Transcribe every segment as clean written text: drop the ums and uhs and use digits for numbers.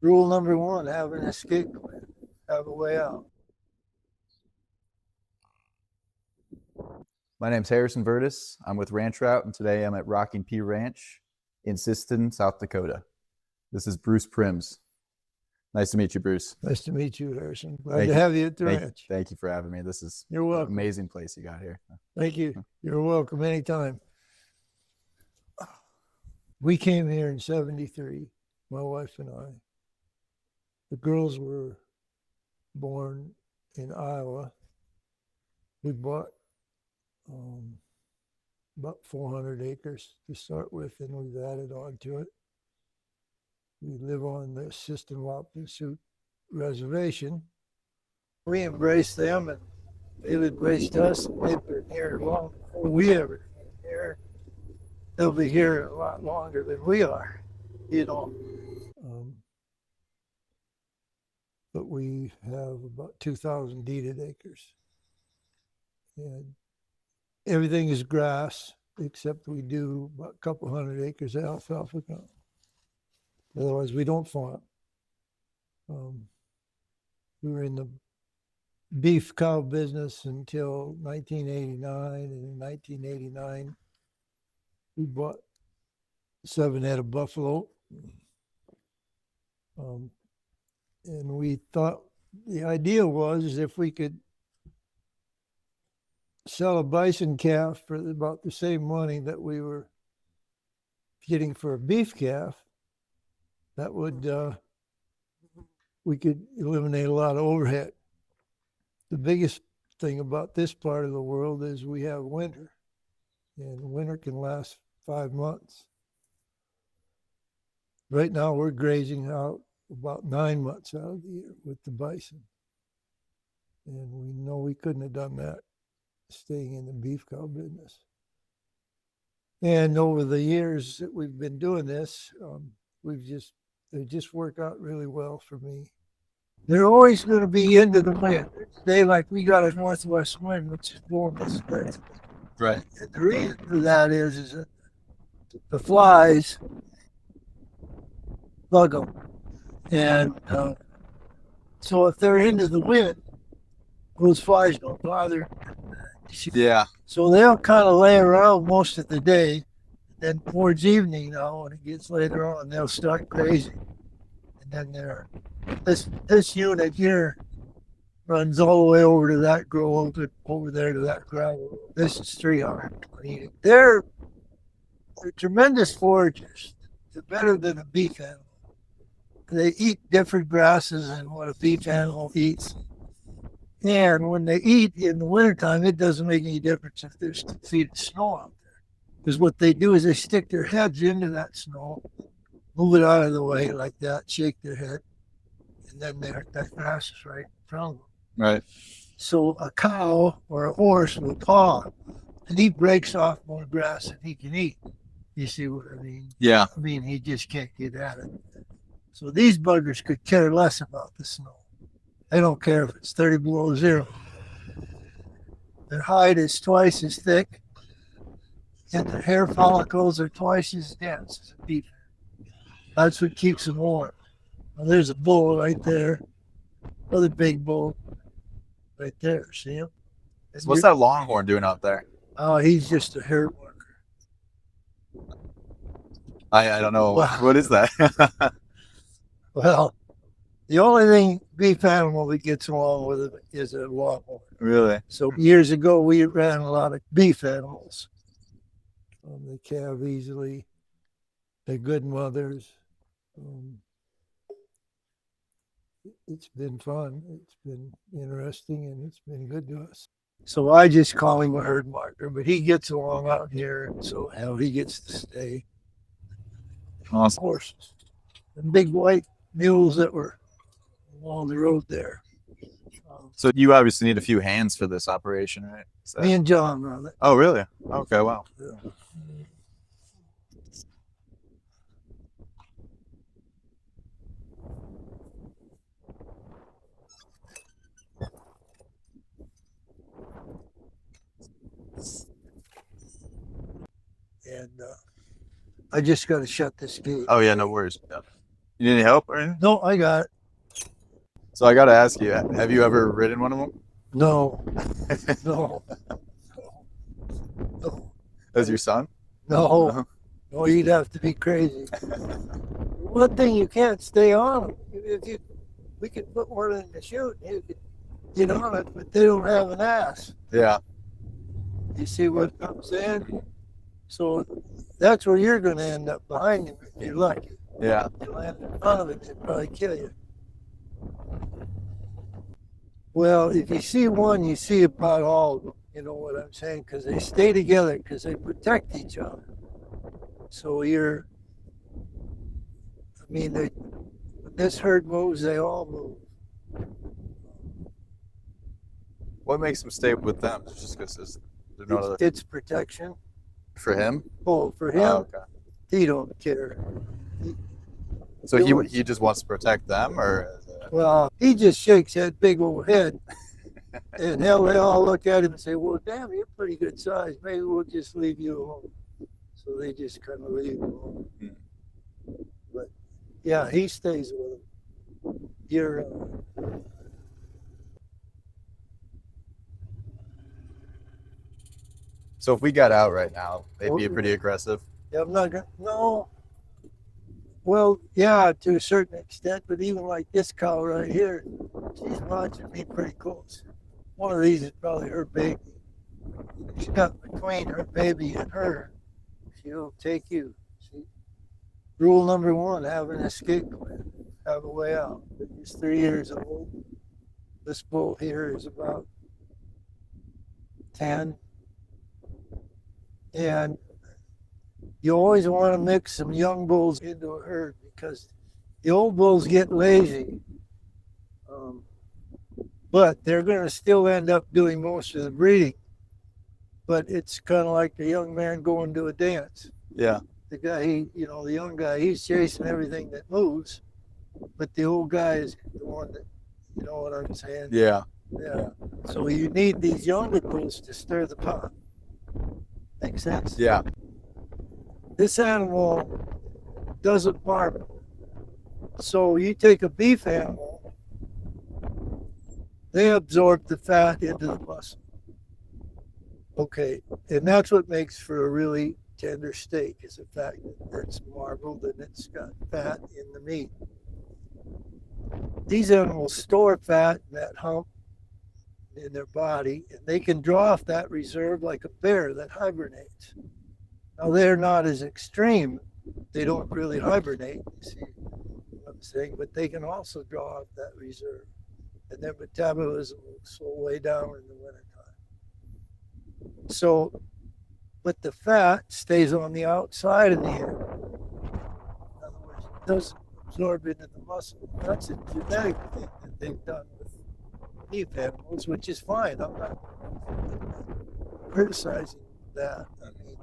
Rule number one, have an escape plan. Have a way out. My name's Harrison Vertis. I'm with Ranch Route, and today I'm at Rockin Ranch in Sisseton, South Dakota. This is Bruce Prins. Nice to meet you, Bruce. Nice to meet you, Harrison. Glad to have you at the ranch. Thank you for having me. This is You're welcome. An amazing place you got here. Thank you. You're welcome anytime. We came here in 73, my wife and I. The girls were born in Iowa. We bought about 400 acres to start with, and we've added on to it. We live on the Sisseton Reservation. We embraced them, and they embraced us. They've been here long before we ever came here. They'll be here a lot longer than we are, you know. But we have about 2,000 deeded acres. And everything is grass, except we do about a couple hundred acres of alfalfa. Otherwise, we don't farm. We were in the beef cow business until 1989. And in 1989, we bought 7 head of buffalo. And we thought the idea was if we could sell a bison calf for about the same money that we were getting for a beef calf, that would we could eliminate a lot of overhead. The biggest thing about this part of the world is we have winter, and winter can last 5 months. Right now we're grazing out about 9 months out of the year with the bison. And we know we couldn't have done that staying in the beef cow business. And over the years that we've been doing this, they just work out really well for me. They're always going to be into the wind. Today, like we got a northwest wind, which is blowing this way. Right. And the reason for that is that the flies bug them. And so if they're into the wind, those flies don't bother. Yeah. So they'll kind of lay around most of the day. Then towards evening now, when it gets later on, they'll start grazing. And then this unit here runs all the way over to that grove, over there to that gravel. This is 320. They're tremendous foragers. They're better than a beef animal. They eat different grasses than what a beef animal eats. And when they eat in the wintertime, it doesn't make any difference if there's 2 feet of snow out there. Because what they do is they stick their heads into that snow, move it out of the way like that, shake their head, and then that grass is right in front of them. Right. So a cow or a horse will paw, and he breaks off more grass than he can eat. You see what I mean? Yeah. I mean, he just can't get at it. So these buggers could care less about the snow. They don't care if it's 30 below zero. Their hide is twice as thick, and their hair follicles are twice as dense as a beef. That's what keeps them warm. Well, there's a bull right there, another big bull right there. See him? So what's that longhorn doing out there? Oh, he's just a herd worker. I don't know. Well, what is that? Well, the only thing beef animal that gets along with it is a longhorn. Really? So years ago, we ran a lot of beef animals. They calve easily. They're good mothers. It's been fun. It's been interesting, and it's been good to us. So I just call him a herd marker, but he gets along out here, so hell, he gets to stay. Awesome. Horses. The big white mules that were along the road there. So you obviously need a few hands for this operation, right? Me and John run it. Oh, really? Okay, wow. Yeah. And I just got to shut this gate. Oh, yeah, no worries. Yeah. You need any help or anything? No, I got it. So I got to ask you, have you ever ridden one of them? No, no, no, As your son? no, no. You'd have to be crazy. One thing, you can't stay on them. If you, we could put one in the chute, you could get on it, but they don't have an ass. Yeah. You see what I'm saying? So that's where you're going to end up, behind him if you're lucky. Yeah. You land in front of it, they'll probably kill you. Well, if you see one, you see about all of them. You know what I'm saying? Because they stay together, because they protect each other. So you're, I mean, when this herd moves, they all move. What makes him stay with them? It's just because there's no other It's protection. for him. Oh, for him, Oh, okay. he don't care. So he just wants to protect them, or is it... Well, he just shakes that big old head. And hell, they all look at him and say, well, damn, you're pretty good size. Maybe we'll just leave you alone. So they just kind of leave him alone. But yeah, he stays with him. You're, So if we got out right now, they'd be pretty aggressive. yeah, I'm not gonna, no. Well, yeah, to a certain extent, but even like this cow right here, she's watching me pretty close. One of these is probably her baby. She's got between her baby and her. She'll take you. See? Rule number one, have an escape plan. Have a way out. He's 3 years old. This bull here is about 10. And you always want to mix some young bulls into a herd, because the old bulls get lazy. But they're going to still end up doing most of the breeding. But it's kind of like the young man going to a dance. Yeah. The guy, the young guy, he's chasing everything that moves. But the old guy is the one that, you know what I'm saying? Yeah. Yeah. So you need these younger bulls to stir the pot. Makes sense? Yeah. This animal doesn't marble. So you take a beef animal, they absorb the fat into the muscle. Okay, and that's what makes for a really tender steak, is the fact that it's marbled and it's got fat in the meat. These animals store fat in that hump in their body, and they can draw off that reserve like a bear that hibernates. Now, they're not as extreme. They don't really hibernate, you see what I'm saying? But they can also draw off that reserve, and their metabolism will slow way down in the wintertime. So, but the fat stays on the outside of the animal. In other words, it doesn't absorb into the muscle. That's a genetic thing that they've done with beef animals, which is fine. I'm not criticizing that. I mean,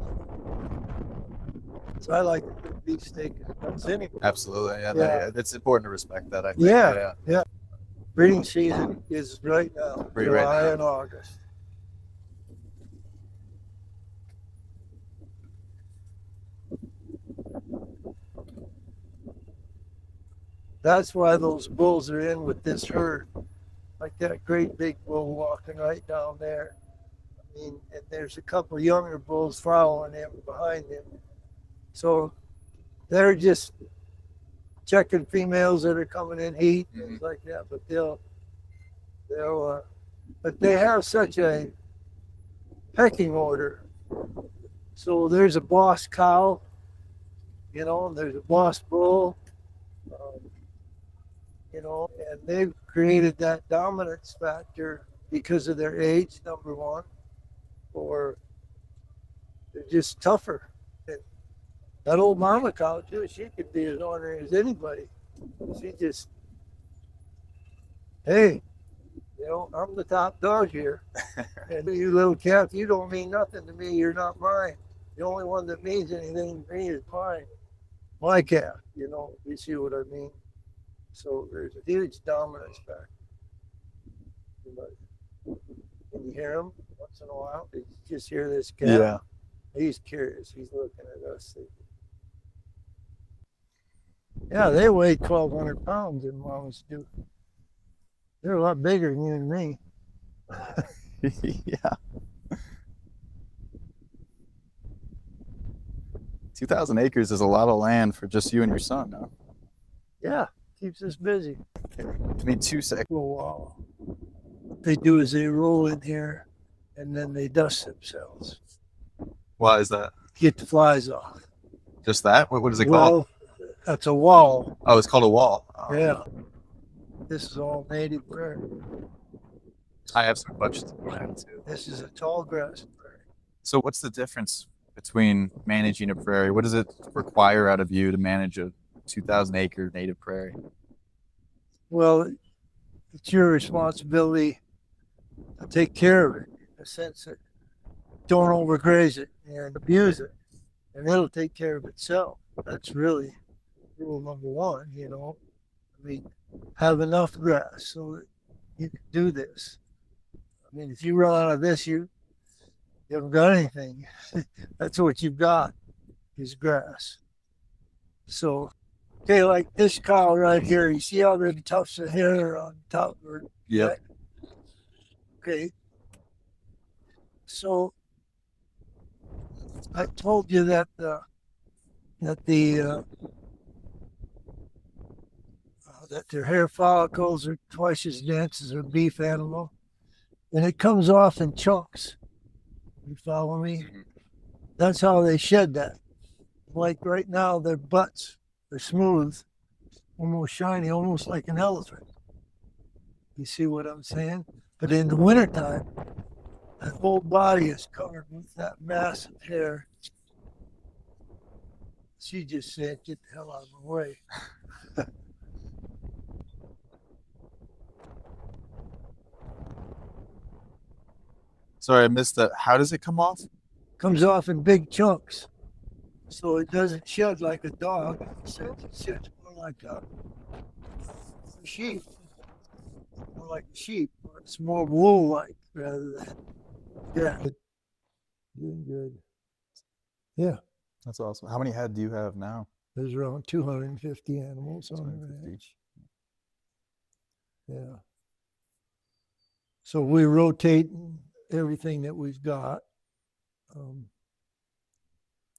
so I like beef steak as much as anyone. Absolutely. Yeah. Yeah. It's important to respect that, I think. Yeah. Breeding season is right now, July and August. That's why those bulls are in with this herd. Like that great big bull walking right down there. I mean, and there's a couple younger bulls following him behind him. So they're just checking females that are coming in heat, things like that. But but they have such a pecking order. So there's a boss cow, and there's a boss bull. And they've created that dominance factor because of their age, number one, or they're just tougher. And that old mama cow, too, she could be as ornery as anybody. She just, hey, I'm the top dog here. And you little calf, you don't mean nothing to me. You're not mine. The only one that means anything to me is my calf. You see what I mean? So there's a huge dominance factor. Can you hear him once in a while? Did you just hear this cat? Yeah. He's curious. He's looking at us. Yeah, they weigh 1,200 pounds in mamas do. They're a lot bigger than you and me. Yeah. 2,000 acres is a lot of land for just you and your son, no? Yeah, keeps us busy. Give me 2 seconds. Well, what they do is they roll in here and then they dust themselves, Why is that? get the flies off. Just that? What is it called? Well, that's a wall. Oh, it's called a wall. Oh. Yeah. This is all native prairie. I have some questions about that too. This is a tall grass prairie. So, what's the difference between managing a prairie? What does it require out of you to manage a 2,000-acre native prairie? Well, it's your responsibility to take care of it in the sense that don't overgraze it and abuse it, and it'll take care of itself. That's really rule number one, you know. I mean, have enough grass so that you can do this. I mean, if you run out of this, you haven't got anything. That's what you've got is grass. So, okay, like this cow right here, you see how the tufts of hair are on top of her? Yep. Okay. So I told you that that their hair follicles are twice as dense as a beef animal, and it comes off in chunks. You follow me? That's how they shed that. Like right now, their butts are smooth, almost shiny, almost like an elephant. You see what I'm saying? But in the wintertime, that whole body is covered with that massive hair. She just said, "Get the hell out of my way." Sorry, I missed that. How does it come off? Comes off in big chunks, so it doesn't shed like a dog. It sheds more like a sheep, more like a sheep. It's more wool-like rather than doing good. Yeah, That's awesome. How many head do you have now? there's around 250 animals on the 250. ranch. Yeah. So we rotate everything that we've got.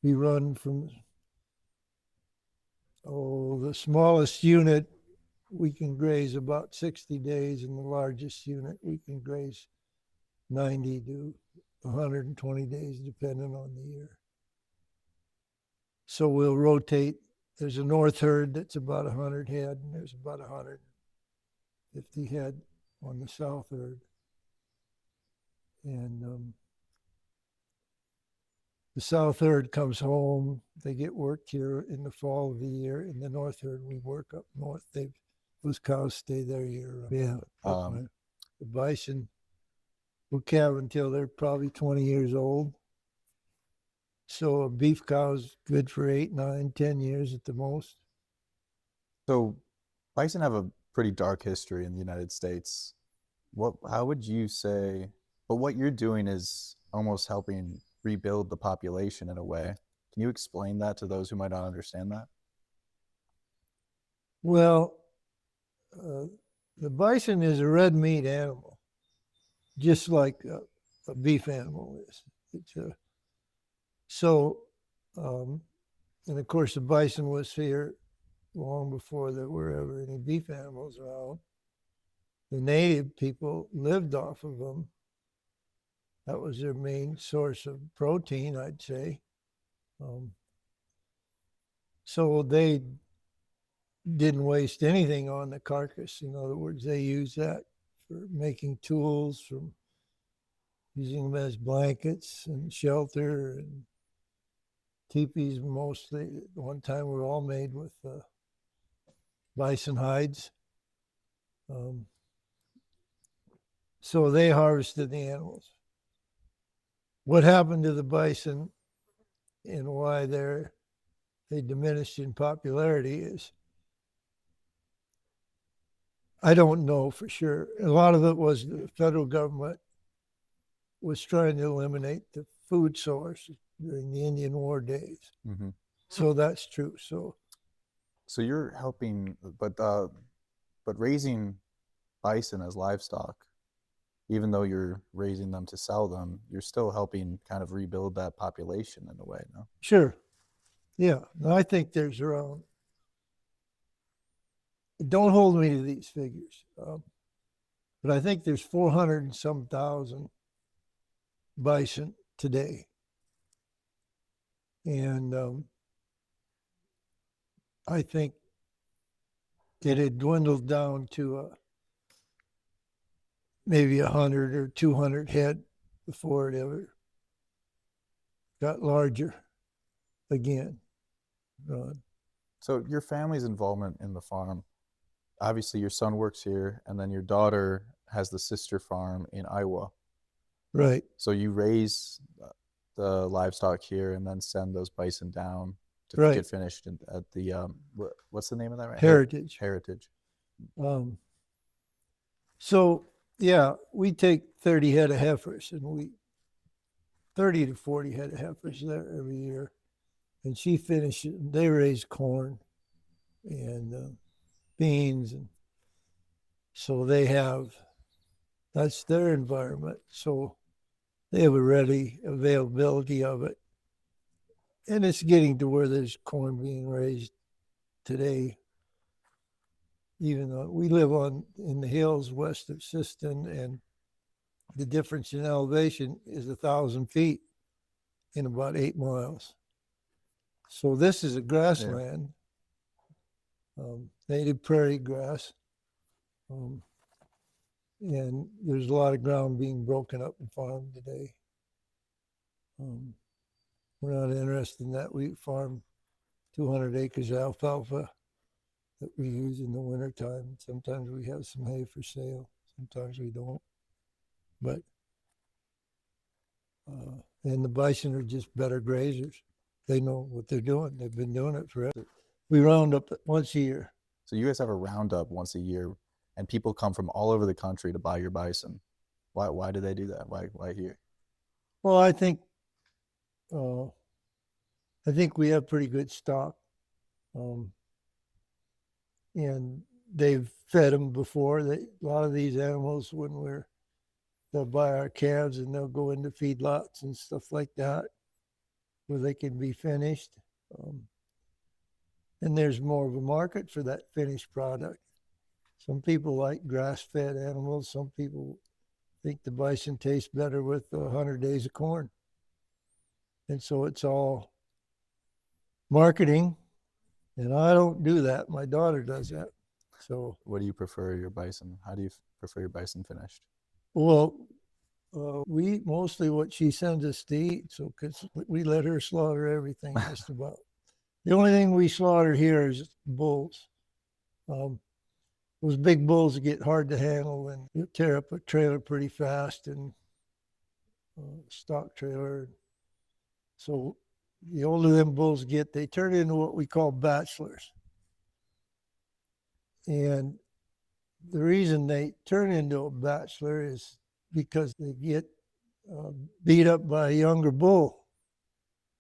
We run from the smallest unit we can graze about 60 days, and the largest unit we can graze 90 to 120 days, depending on the year. So we'll rotate. There's a north herd that's about 100 head, and there's about 150 head on the south herd. And the south herd comes home. They get worked here in the fall of the year. In the north herd, we work up north. Those cows stay there year round. Yeah. The bison will calve until they're probably 20 years old. So a beef cow is good for 8, 9, 10 years at the most. So, bison have a pretty dark history in the United States. How would you say, but what you're doing is almost helping rebuild the population in a way. Can you explain that to those who might not understand that? Well, the bison is a red meat animal, just like a beef animal is. And of course, the bison was here long before there were ever any beef animals around. The native people lived off of them. That was their main source of protein, I'd say. So they didn't waste anything on the carcass. In other words, they used that for making tools, from using them as blankets and shelter, and teepees mostly. At one time were all made with bison hides. So they harvested the animals. What happened to the bison and why they diminished in popularity is, I don't know for sure. A lot of it was the federal government was trying to eliminate the food source during the Indian War days. Mm-hmm. So that's true. So So you're helping, but raising bison as livestock, even though you're raising them to sell them, you're still helping kind of rebuild that population in a way, no? Sure. Yeah. No, I think there's around, don't hold me to these figures, but I think there's 400 and some thousand bison today. And I think it had dwindled down to maybe 100 or 200 head before it ever got larger again. So your family's involvement in the farm, obviously your son works here, and then your daughter has the sister farm in Iowa. Right. So you raise the livestock here and then send those bison down to Right. get finished at the what's the name of that? Right? Heritage. Heritage. So yeah, we take 30 head of heifers, and we 30 to 40 head of heifers there every year. And she finishes. They raise corn and beans, and so they have. That's their environment. So they have a ready availability of it, and it's getting to where there's corn being raised today. Even though we live in the hills west of Sisseton, and the difference in elevation is 1,000 feet in about 8 miles. So this is a grassland, native prairie grass, and there's a lot of ground being broken up and farmed today. We're not interested in that. We farm 200 acres of alfalfa that we use in the wintertime. Sometimes we have some hay for sale. Sometimes we don't. But and the bison are just better grazers. They know what they're doing. They've been doing it forever. We round up once a year. So you guys have a roundup once a year, and people come from all over the country to buy your bison. Why do they do that? Why here? Well, I think we have pretty good stock, and they've fed them before. A lot of these animals, when they'll buy our calves and they'll go into feedlots and stuff like that, where they can be finished. And there's more of a market for that finished product. Some people like grass-fed animals. Some people think the bison tastes better with 100 days of corn. And so it's all marketing, and I don't do that. My daughter does that. So what do you prefer your bison? How do you prefer your bison finished? Well, we eat mostly what she sends us to eat, so because we let her slaughter everything just about. The only thing we slaughter here is bulls. Those big bulls get hard to handle, and you tear up a trailer pretty fast, and stock trailer. So the older them bulls get, they turn into what we call bachelors. And the reason they turn into a bachelor is because they get beat up by a younger bull.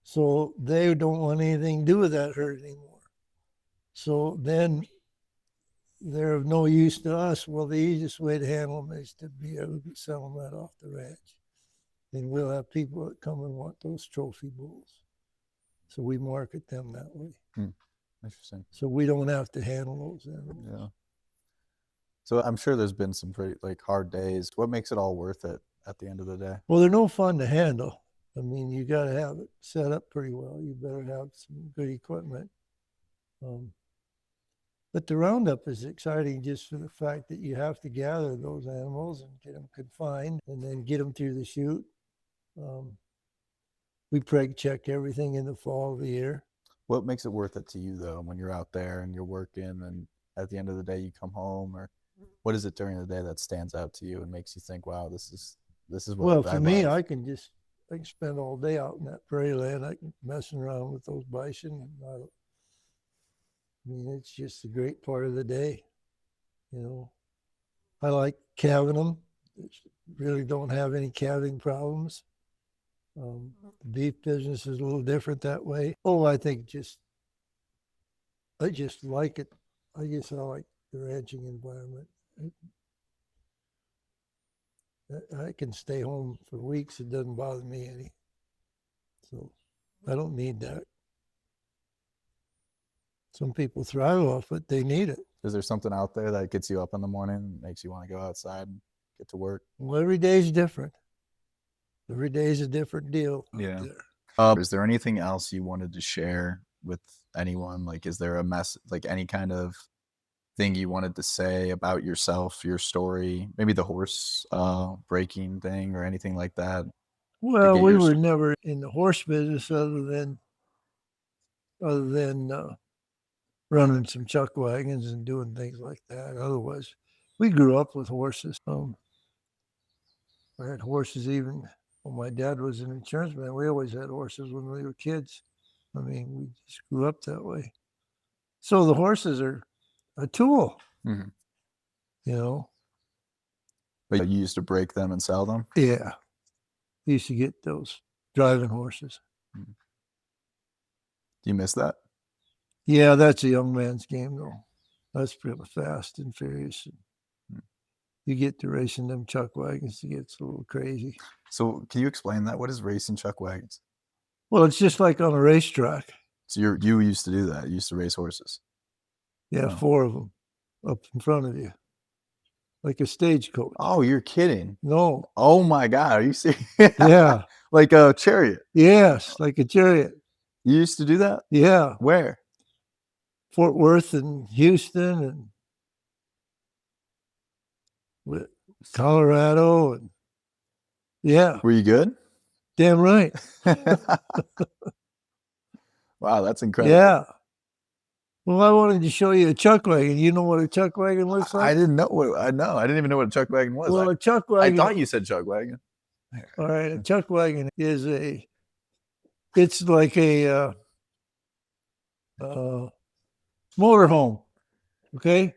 So they don't want anything to do with that herd anymore. So then they're of no use to us. Well, the easiest way to handle them is to be able to sell them right off the ranch. And we'll have people that come and want those trophy bulls. So we market them that way. Interesting. So we don't have to handle those animals. Yeah. So I'm sure there's been some pretty hard days. What makes it all worth it at the end of the day? Well, they're no fun to handle. I mean, you got to have it set up pretty well. You better have some good equipment. But the roundup is exciting just for the fact that you have to gather those animals and get them confined and then get them through the chute. We preg check everything in the fall of the year. What makes it worth it to you, though, when you're out there and you're working and at the end of the day you come home? Or what is it during the day that stands out to you and makes you think, wow, this is what Well, for me, love? I can spend all day out in that prairie land. I can messing around with those bison. I mean, it's just a great part of the day. You know, I like calving them. Really don't have any calving problems. The beef business is a little different that way. Oh, I think just I just like it. I guess I like the ranching environment. I can stay home for weeks. It doesn't bother me any. So I don't need that. Some people thrive off it. They need it. Is there something out there that gets you up in the morning, makes you want to go outside and get to work? Well, every day's different. Every day's a different deal. Yeah. Is there anything else you wanted to share with anyone? Like, is there a mess, like any kind of thing you wanted to say about yourself, your story, maybe the horse breaking thing or anything like that? Well, we were never in the horse business other than running some chuck wagons and doing things like that. Otherwise, we grew up with horses. I had horses even when my dad was an insurance man. We always had horses when we were kids. I mean, we just grew up that way. So the horses are a tool, Mhm. you know. But you used to break them and sell them? Yeah. We used to get those driving horses. Do you miss that? Yeah, that's a young man's game, though. That's pretty fast and furious. You get to racing them chuck wagons, it gets a little crazy. So can you explain that? What is racing chuck wagons? Well, it's just like on a racetrack. So you used to do that. You used to race horses. Yeah, Oh. 4 of them up in front of you, like a stagecoach. Oh, you're kidding. No. Oh my God. Are you serious? Yeah. Like a chariot. Yes, like a chariot. You used to do that? Yeah. Where? Fort Worth and Houston and Colorado. And yeah. Were you good? Damn right. Wow, that's incredible. Yeah. Well, I wanted to show you a chuck wagon. You know what a chuck wagon looks like? I didn't know what I didn't even know what a chuck wagon was. Well, a chuck wagon. I thought you said chuck wagon. All right, a chuck wagon is it's like a motorhome, okay,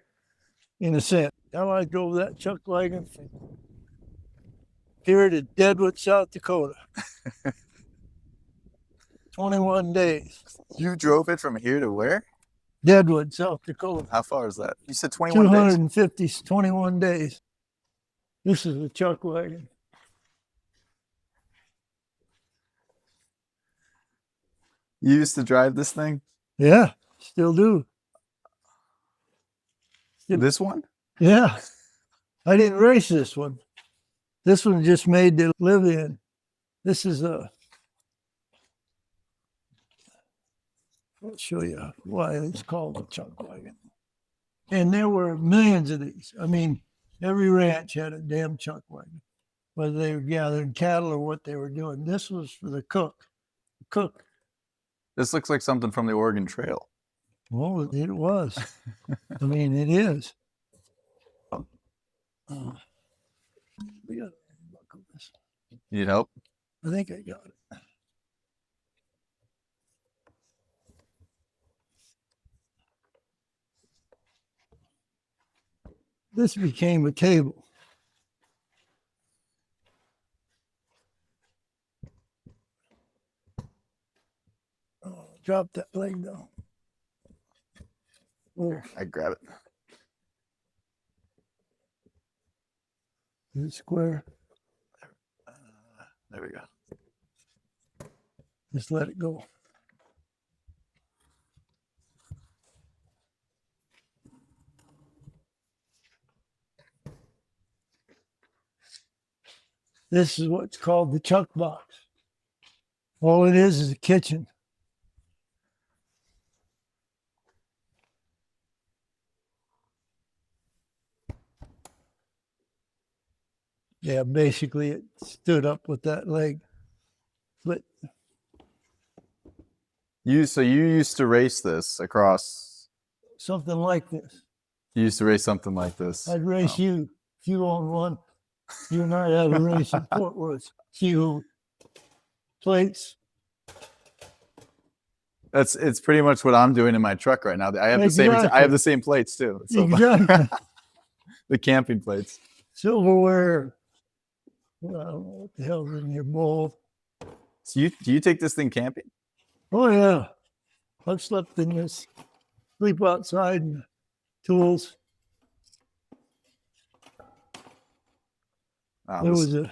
in a sense. Now I drove that chuck wagon from here to Deadwood, South Dakota. 21 days. You drove it from here to where? Deadwood, South Dakota. How far is that? You said 21 days? 250, 21 days. This is a chuck wagon. You used to drive this thing? Yeah, still do. This one? Yeah. I didn't race this one. This one just made to live in. This is I'll show you why it's called a chuck wagon. And there were millions of these. I mean, every ranch had a damn chuck wagon, whether they were gathering cattle or what they were doing. This was for the cook. This looks like something from the Oregon Trail. Well, it was. I mean, it is. We got to buckle this. You need help? I think I got it. This became a table. Oh, drop that leg down. Oh, I grab it. is it square? There we go. Just let it go. This is what's called the chuck box. All it is a kitchen. Yeah, basically it stood up with that leg. But you used to race this across something like this. You used to race something like this. I'd race you if you own one. You and I have a race in Fort Worth. Few plates. It's pretty much what I'm doing in my truck right now. I have the same plates too. So Exactly. The camping plates. Silverware. Well, I don't know what the hell's in your bowl. So do you take this thing camping? Oh yeah. I've slept in this sleep outside and tools. Wow, There was a,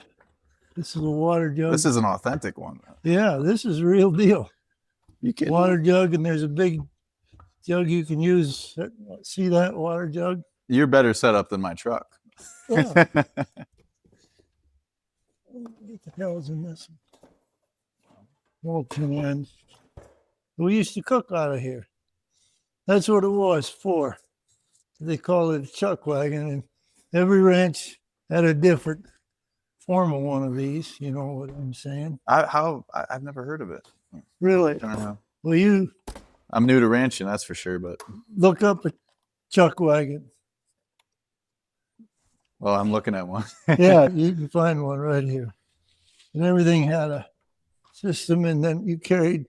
this is a water jug. this is an authentic one. Yeah, this is a real deal. You kidding? Water jug, and there's a big jug you can use. See that water jug? You're better set up than my truck. Yeah. What the hell is in this? Oh, man. We used to cook out of here. That's what it was for. They call it a chuck wagon, and every ranch had a different form of one of these. You know what I'm saying? I've never heard of it. Really? I don't know. Well, you I'm new to ranching, that's for sure. But look up a chuck wagon. well, I'm looking at one. Yeah, you can find one right here. And everything had a system, and then you carried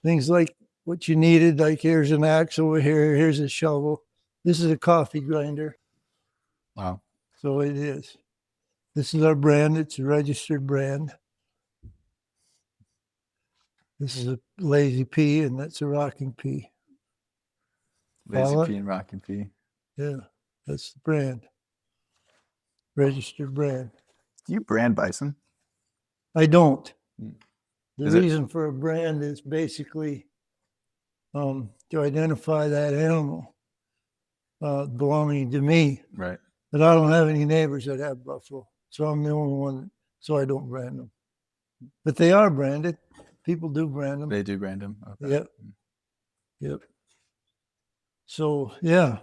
things like what you needed. Like here's an axe over here, here's a shovel. This is a coffee grinder. Wow. So it is. This is our brand. It's a registered brand. This is a lazy pea, and that's a rocking pea. Lazy Follow it? pea and rockin' pea. Yeah, that's the brand. Registered brand. Do you brand bison? I don't. Hmm. The Is it- reason for a brand is basically to identify that animal belonging to me. Right. But I don't have any neighbors that have buffalo, so I'm the only one. So I don't brand them. But they are branded. People do brand them. They do brand them. Okay. Yep. Yep. So yeah,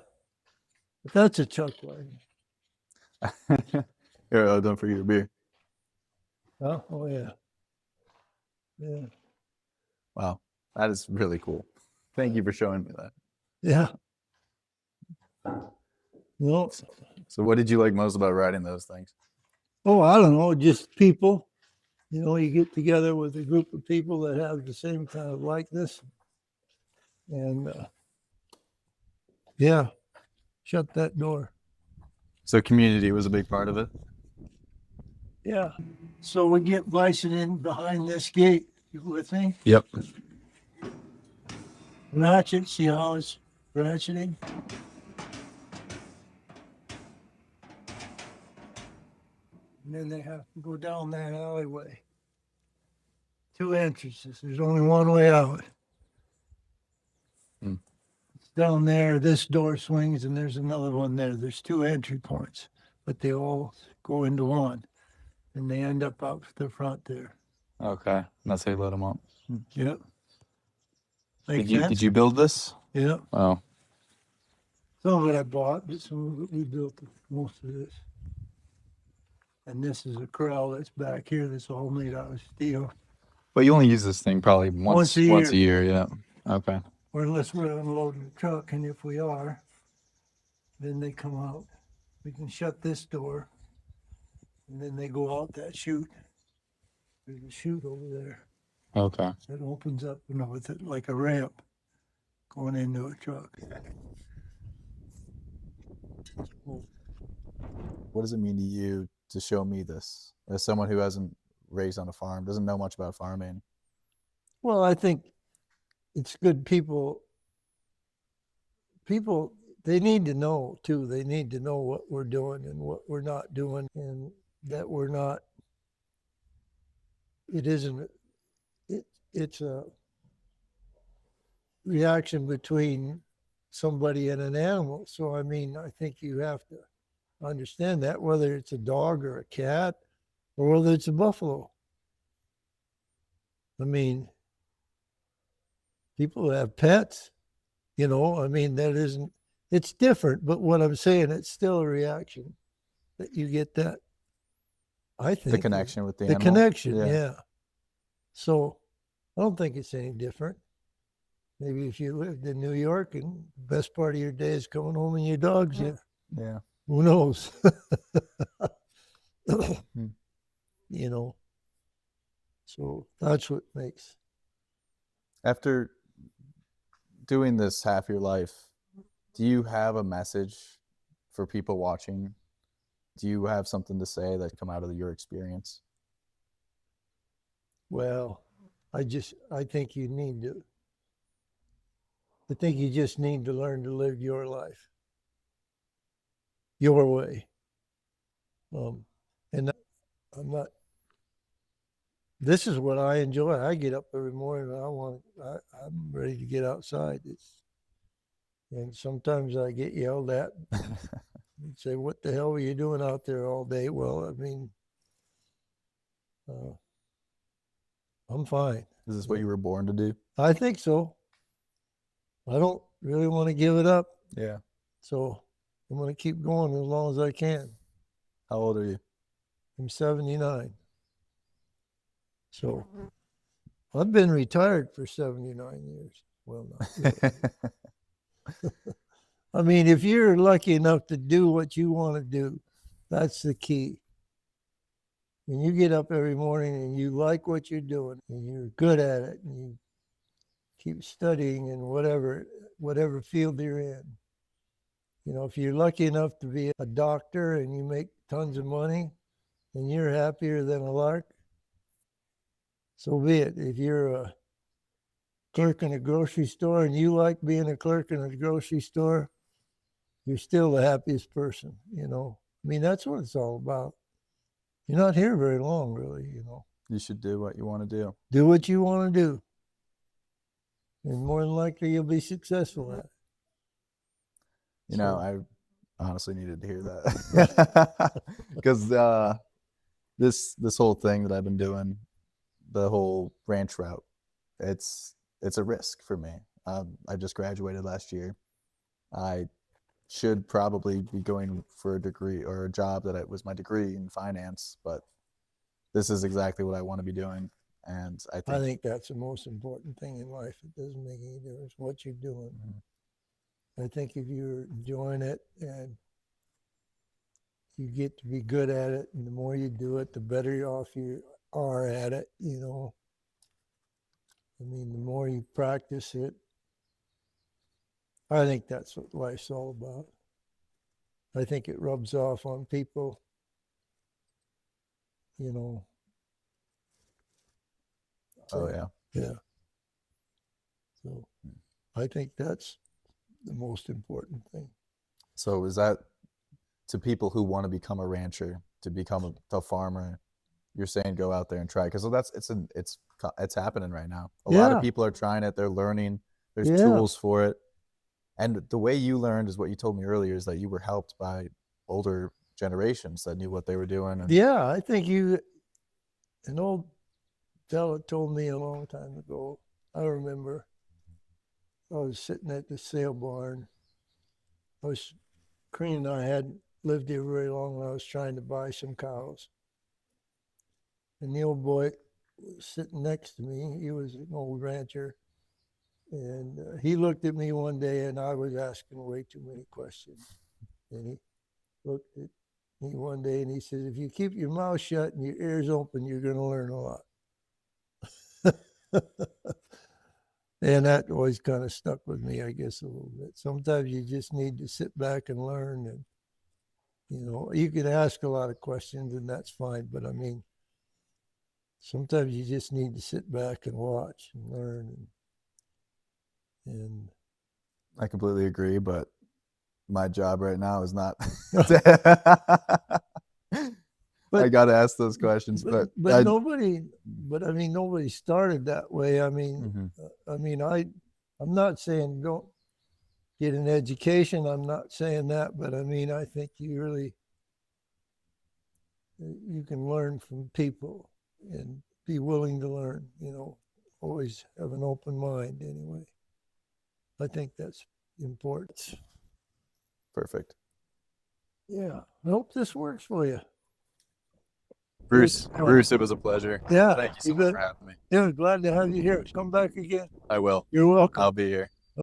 but that's a chuck wagon. Here, don't forget your beer. Huh? Oh yeah. Yeah. Wow, that is really cool. Thank you for showing me that. Yeah. No. So, what did you like most about riding those things? Oh, I don't know. Just people. You know, you get together with a group of people that have the same kind of likeness, and yeah, shut that door. So, community was a big part of it. Yeah. So we get Bison in behind this gate. You with me? Yep. Ratchet. See how it's ratcheting? And then they have to go down that alleyway. 2 entrances. There's only one way out. Hmm. It's down there. This door swings, and there's another one there. There's 2 entry points, but they all go into one, and they end up out the front there. Okay, that's how you let them up. Yep. Make Did sense? you build this? Yep. Oh, Some of it I bought, but some of it we built. Most of this. And this is a corral that's back here. That's all made out of steel. but you only use this thing probably once Once a a year. Yeah. Okay. Or unless we're unloading the truck, and if we are, then they come out. We can shut this door, and then they go out that chute. There's a chute over there Okay. that opens up, you know, with it like a ramp going into a truck. What does it mean to you to show me this as someone who hasn't raised on a farm, doesn't know much about farming? Well, I think it's good. People, they need to know too. They need to know what we're doing and what we're not doing, and that we're not. It isn't. It's a reaction between somebody and an animal. So I mean, I think you have to understand that, whether it's a dog or a cat, or whether it's a buffalo. I mean, people have pets, you know. I mean, that isn't. It's different, but what I'm saying, it's still a reaction that you get. That I think The connection with the the animal? connection, Yeah. yeah. So I don't think it's any different. Maybe if you lived in New York and the best part of your day is coming home and your dog's there. Yeah. Who knows? Hmm. You know. So that's what makes. After doing this half your life, do you have a message for people watching? Do you have something to say that come out of your experience? Well, I think you need to I think you just need to learn to live your life, your way. And I'm not. This is what I enjoy. I get up every morning and I'm ready to get outside. And sometimes I get yelled at and say, "What the hell were you doing out there all day?" Well, I mean, I'm fine. Is this what you were born to do? I think so. I don't really want to give it up. Yeah. So I'm going to keep going as long as I can. How old are you? I'm 79. So I've been retired for 79 years. Well, not really. I mean, if you're lucky enough to do what you want to do, that's the key. When you get up every morning and you like what you're doing and you're good at it and you keep studying in whatever field you're in. You know, if you're lucky enough to be a doctor and you make tons of money and you're happier than a lark, so be it. If you're a clerk in a grocery store and you like being a clerk in a grocery store, you're still the happiest person, you know. I mean, that's what it's all about. You're not here very long, really, you know. You should do what you want to do. Do what you want to do. And more than likely, you'll be successful at it. You know, I honestly needed to hear that. Because this whole thing that I've been doing, the whole ranch route, it's a risk for me. I just graduated last year. I should probably be going for a degree or a job that it was my degree in finance, but this is exactly what I want to be doing. And I think that's the most important thing in life. It doesn't make any difference what you're doing. Mm-hmm. I think if you're enjoying it and you get to be good at it, and the more you do it, the better off you are at it, you know. I mean, the more you practice it, I think that's what life's all about. I think it rubs off on people, you know. Oh, yeah. Yeah. So I think that's the most important thing. So is that to people who want to become a rancher, to become a farmer, you're saying go out there and try? Because it's happening right now. A lot of people are trying it. They're learning. There's tools for it. And the way you learned is what you told me earlier, is that you were helped by older generations that knew what they were doing. And yeah, I think an old fella told me a long time ago. I remember I was sitting at the sale barn. Crean and I hadn't lived here very long, and I was trying to buy some cows. And the old boy was sitting next to me. He was an old rancher. And he looked at me one day, and I was asking way too many questions. And he looked at me one day, and he says, "If you keep your mouth shut and your ears open, you're going to learn a lot." And that always kind of stuck with me, I guess, a little bit. Sometimes you just need to sit back and learn. And, you know, you can ask a lot of questions, and that's fine. But, I mean, sometimes you just need to sit back and watch and learn. And I completely agree, but my job right now is not. I got to ask those questions, but nobody started that way. I mean, I'm not saying don't get an education. I'm not saying that, but I mean, I think you can learn from people and be willing to learn, you know, always have an open mind anyway. I think that's important. Perfect. Yeah. I hope this works for you. Bruce, it was a pleasure. Yeah. Thank you so much for having me. Yeah, glad to have you here. Come back again. I will. You're welcome. I'll be here.